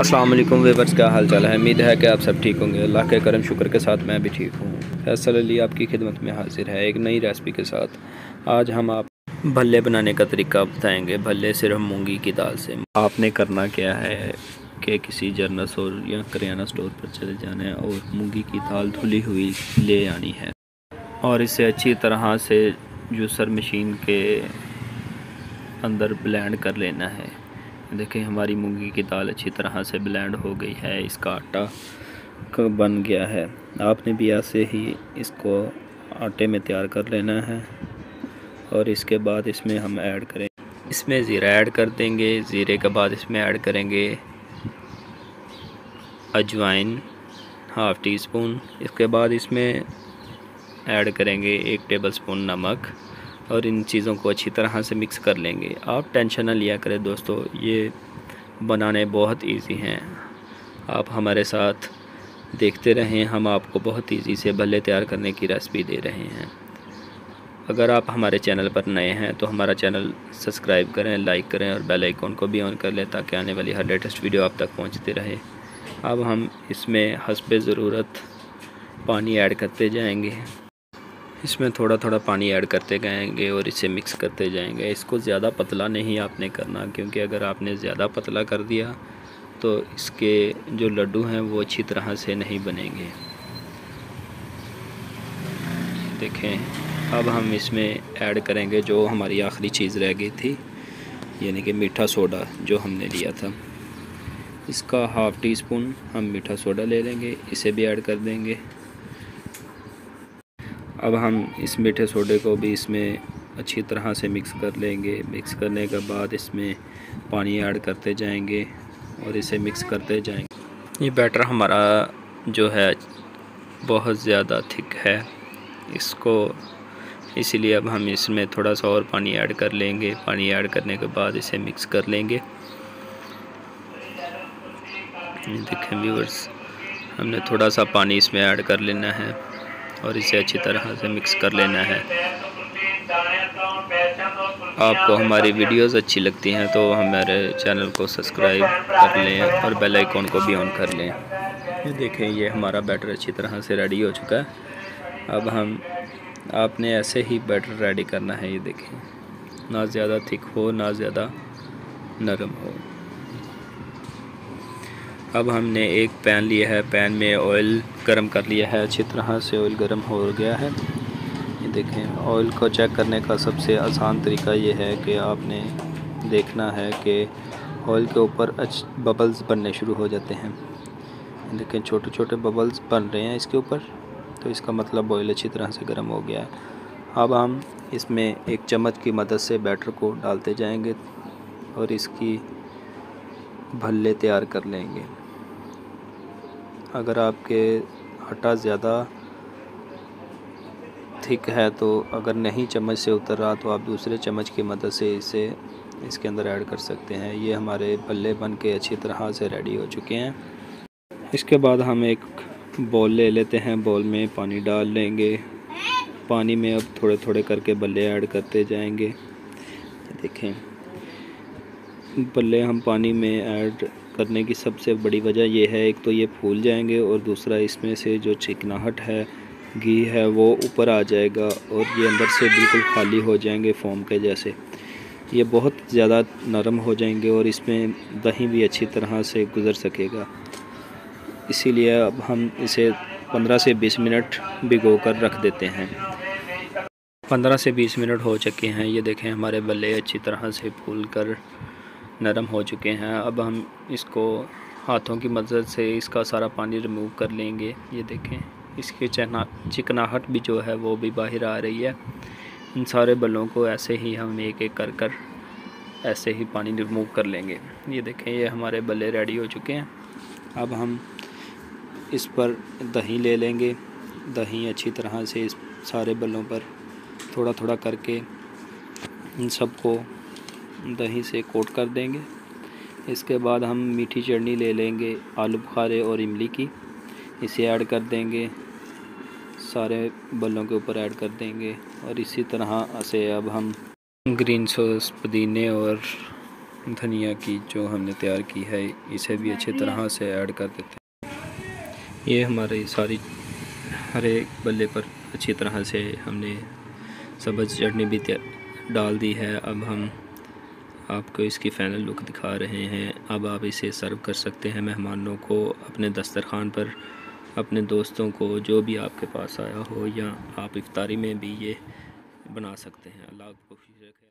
अस्सलाम वालेकुम व्यूअर्स, क्या हाल चाल है। उम्मीद है कि आप सब ठीक होंगे। अल्लाह के करम शुक्र के साथ मैं भी ठीक हूँ। फैसल अली आपकी खिदमत में हाजिर है एक नई रेसिपी के साथ। आज हम आप भल्ले बनाने का तरीका बताएंगे। भल्ले सिर्फ मूंगी की दाल से। आपने करना क्या है कि किसी जनरल स्टोर या करियाना स्टोर पर चले जाना है और मूंगी की दाल धुली हुई ले आनी है और इसे अच्छी तरह से जूसर मशीन के अंदर ब्लेंड कर लेना है। देखिए हमारी मूंगी की दाल अच्छी तरह से ब्लेंड हो गई है, इसका आटा बन गया है। आपने भी ऐसे ही इसको आटे में तैयार कर लेना है और इसके बाद इसमें हम ऐड करें, इसमें ज़ीरा ऐड कर देंगे। ज़ीरे के बाद इसमें ऐड करेंगे अजवाइन हाफ़ टी स्पून। इसके बाद इसमें ऐड करेंगे 1 टेबल स्पून नमक और इन चीज़ों को अच्छी तरह से मिक्स कर लेंगे। आप टेंशन ना लिया करें दोस्तों, ये बनाने बहुत इजी हैं। आप हमारे साथ देखते रहें, हम आपको बहुत इजी से भल्ले तैयार करने की रेसिपी दे रहे हैं। अगर आप हमारे चैनल पर नए हैं तो हमारा चैनल सब्सक्राइब करें, लाइक करें और बेल आइकन को भी ऑन कर लें ताकि आने वाली हर लेटेस्ट वीडियो आप तक पहुंचती रहे। अब हम इसमें हस्बे ज़रूरत पानी ऐड करते जाएंगे। इसमें थोड़ा थोड़ा पानी ऐड करते जाएंगे और इसे मिक्स करते जाएंगे। इसको ज़्यादा पतला नहीं आपने करना, क्योंकि अगर आपने ज़्यादा पतला कर दिया तो इसके जो लड्डू हैं वो अच्छी तरह से नहीं बनेंगे। देखें अब हम इसमें ऐड करेंगे जो हमारी आखिरी चीज़ रह गई थी, यानी कि मीठा सोडा जो हमने लिया था। इसका हाफ़ टी स्पून हम मीठा सोडा ले लेंगे, इसे भी ऐड कर देंगे। अब हम इस मीठे सोडे को भी इसमें अच्छी तरह से मिक्स कर लेंगे। मिक्स करने के बाद इसमें पानी ऐड करते जाएंगे और इसे मिक्स करते जाएंगे। ये बैटर हमारा जो है बहुत ज़्यादा थिक है, इसको इसीलिए अब हम इसमें थोड़ा सा और पानी ऐड कर लेंगे। पानी ऐड करने के बाद इसे मिक्स कर लेंगे। देखें व्यूअर्स, हमने थोड़ा सा पानी इसमें ऐड कर लेना है और इसे अच्छी तरह से मिक्स कर लेना है। आपको हमारी वीडियोस अच्छी लगती हैं तो हमारे चैनल को सब्सक्राइब कर लें और बेल आइकन को भी ऑन कर लें। ये देखें, ये हमारा बैटर अच्छी तरह से रेडी हो चुका है। अब आपने ऐसे ही बैटर रेडी करना है। ये देखें, ना ज़्यादा थिक हो ना ज़्यादा नरम हो। अब हमने एक पैन लिया है, पैन में ऑयल गरम कर लिया है। अच्छी तरह से ऑयल गरम हो गया है। ये देखें, ऑयल को चेक करने का सबसे आसान तरीका ये है कि आपने देखना है कि ऑयल के ऊपर बबल्स बनने शुरू हो जाते हैं। देखें छोटे छोटे बबल्स बन रहे हैं इसके ऊपर, तो इसका मतलब ऑयल अच्छी तरह से गर्म हो गया है। अब हम इसमें एक चम्मच की मदद से बैटर को डालते जाएंगे और इसकी भल्ले तैयार कर लेंगे। अगर आपके आटा ज़्यादा थिक है तो अगर नहीं चम्मच से उतर रहा तो आप दूसरे चम्मच की मदद से इसे इसके अंदर ऐड कर सकते हैं। ये हमारे भल्ले बन के अच्छी तरह से रेडी हो चुके हैं। इसके बाद हम एक बॉल ले लेते हैं, बॉल में पानी डाल लेंगे। पानी में अब थोड़े थोड़े करके भल्ले ऐड करते जाएंगे। देखें, भल्ले हम पानी में ऐड करने की सबसे बड़ी वजह यह है, एक तो ये फूल जाएंगे और दूसरा इसमें से जो चिकनाहट है, घी है, वो ऊपर आ जाएगा और ये अंदर से बिल्कुल खाली हो जाएंगे फोम के जैसे। ये बहुत ज़्यादा नरम हो जाएंगे और इसमें दही भी अच्छी तरह से गुज़र सकेगा। इसीलिए अब हम इसे 15 से 20 मिनट भिगो कर रख देते हैं। 15 से 20 मिनट हो चुके हैं। ये देखें, हमारे भल्ले अच्छी तरह से फूल कर नरम हो चुके हैं। अब हम इसको हाथों की मदद से इसका सारा पानी रिमूव कर लेंगे। ये देखें, इसकी चिकनाहट भी जो है वो भी बाहर आ रही है। इन सारे भल्लों को ऐसे ही हम एक एक कर ऐसे ही पानी रिमूव कर लेंगे। ये देखें, ये हमारे भल्ले रेडी हो चुके हैं। अब हम इस पर दही ले लेंगे। दही अच्छी तरह से इस सारे भल्लों पर थोड़ा थोड़ा करके इन सबको दही से कोट कर देंगे। इसके बाद हम मीठी चटनी ले लेंगे, आलू बुखारे और इमली की, इसे ऐड कर देंगे, सारे भल्लों के ऊपर ऐड कर देंगे और इसी तरह से अब हम ग्रीन सॉस, पुदीने और धनिया की जो हमने तैयार की है इसे भी अच्छी तरह से ऐड कर देते हैं। ये हमारी सारी हर एक बल्ले पर अच्छी तरह से हमने सब्ज़ चटनी भी डाल दी है। अब हम आपको इसकी फ़ाइनल लुक दिखा रहे हैं। अब आप इसे सर्व कर सकते हैं मेहमानों को, अपने दस्तरखान पर, अपने दोस्तों को, जो भी आपके पास आया हो, या आप इफ्तारी में भी ये बना सकते हैं। अल्लाह आपको खुश रखे।